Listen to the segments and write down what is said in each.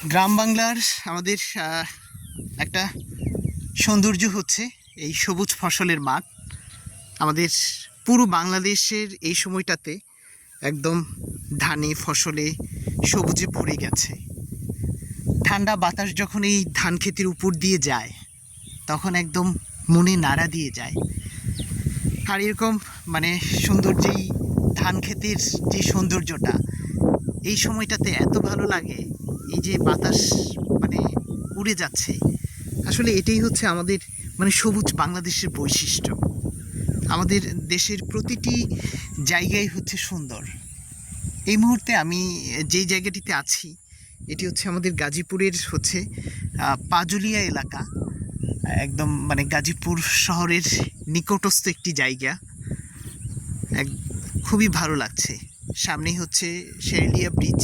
গ্রাম বাংলার আমাদের একটা সৌন্দর্য হচ্ছে এই সবুজ ফসলের মাঠ। আমাদের পুরো বাংলাদেশের এই সময়টাতে একদম ধানে ফসলে সবুজে ভরে গেছে। ঠান্ডা বাতাস যখন এই ধান ক্ষেতের উপর দিয়ে যায় তখন একদম মনে নাড়া দিয়ে যায়। আর এরকম মানে সুন্দর যেই ধান ক্ষেতের যে সৌন্দর্যটা এই সময়টাতে এত ভালো লাগে। এই যে বাতাস মানে উড়ে যাচ্ছে, আসলে এটাই হচ্ছে আমাদের মানে সবুজ বাংলাদেশের বৈশিষ্ট্য। আমাদের দেশের প্রতিটি জায়গায় হচ্ছে সুন্দর। এই মুহূর্তে আমি যেই জায়গাটিতে আছি এটি হচ্ছে আমাদের গাজীপুরের হচ্ছে পাজুলিয়া এলাকা। একদম মানে গাজীপুর শহরের নিকটস্থ একটি জায়গা। এক খুবই ভালো লাগছে। সামনেই হচ্ছে শেরেলিয়া ব্রিজ,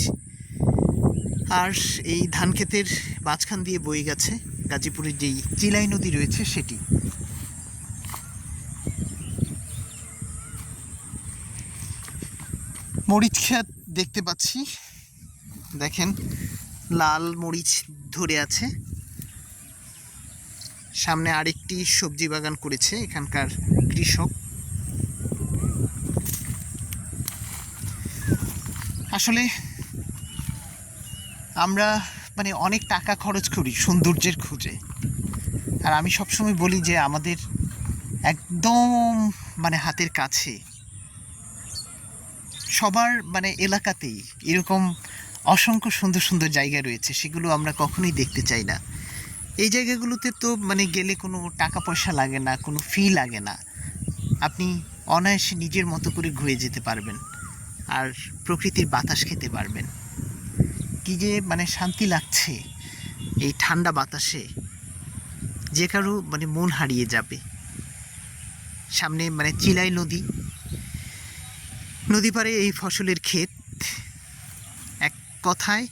আর এই ধান ক্ষেতের মাঝখান দিয়ে বয়ে গেছে গাজীপুরের যেই চিলাই নদী রয়েছে সেটি। মরিচ ক্ষেত দেখতে পাচ্ছি, দেখেন লাল মরিচ ধরে আছে। সামনে আরেকটি সবজি বাগান করেছে এখানকার কৃষক। আসলে আমরা মানে অনেক টাকা খরচ করি সৌন্দর্যের খোঁজে, আর আমি সবসময় বলি যে আমাদের একদম মানে হাতের কাছে সবার মানে এলাকাতেই এরকম অসংখ্য সুন্দর সুন্দর জায়গা রয়েছে, সেগুলো আমরা কখনোই দেখতে চাই না। এই জায়গাগুলোতে তো মানে গেলে কোনো টাকা পয়সা লাগে না, কোনো ফি লাগে না। আপনি অনায়াসে নিজের মতো করে ঘুরে যেতে পারবেন আর প্রকৃতির বাতাস খেতে পারবেন। কী যে মানে শান্তি লাগছে এই ঠান্ডা বাতাসে, যে কারো মানে মন হারিয়ে যাবে। সামনে মানে চিলাই নদী, নদী পাড়ে এই ফসলের ক্ষেত। এক কথায়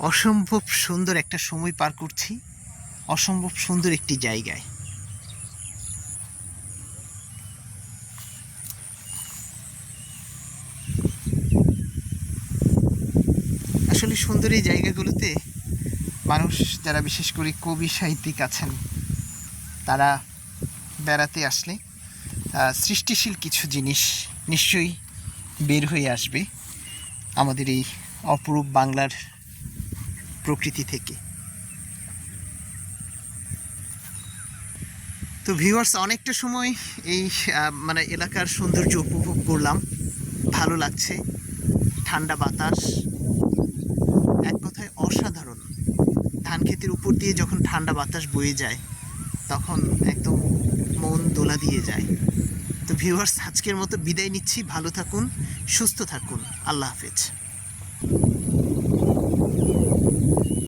অসম্ভব সুন্দর একটা সময় পার করছি, অসম্ভব সুন্দর একটি জায়গায়। আসলে সুন্দর এই জায়গাগুলোতে মানুষ যারা বিশেষ করে কবি সাহিত্যিক আছেন তারা বেড়াতে আসলে সৃষ্টিশীল কিছু জিনিস নিশ্চয়ই বের হয়ে আসবে আমাদের এই অপরূপ বাংলার প্রকৃতি থেকে। তো ভিউয়ার্স, অনেকটা সময় এই মানে এলাকার সৌন্দর্য উপভোগ করলাম, ভালো লাগছে। ঠান্ডা বাতাস, এক কথায় অসাধারণ। ধান ক্ষেতের উপর দিয়ে যখন ঠান্ডা বাতাস বয়ে যায় তখন একদম মন দোলা দিয়ে যায়। তো ভিউয়ার্স, আজকের মতো বিদায় নিচ্ছি। ভালো থাকুন, সুস্থ থাকুন, আল্লাহ হাফেজ।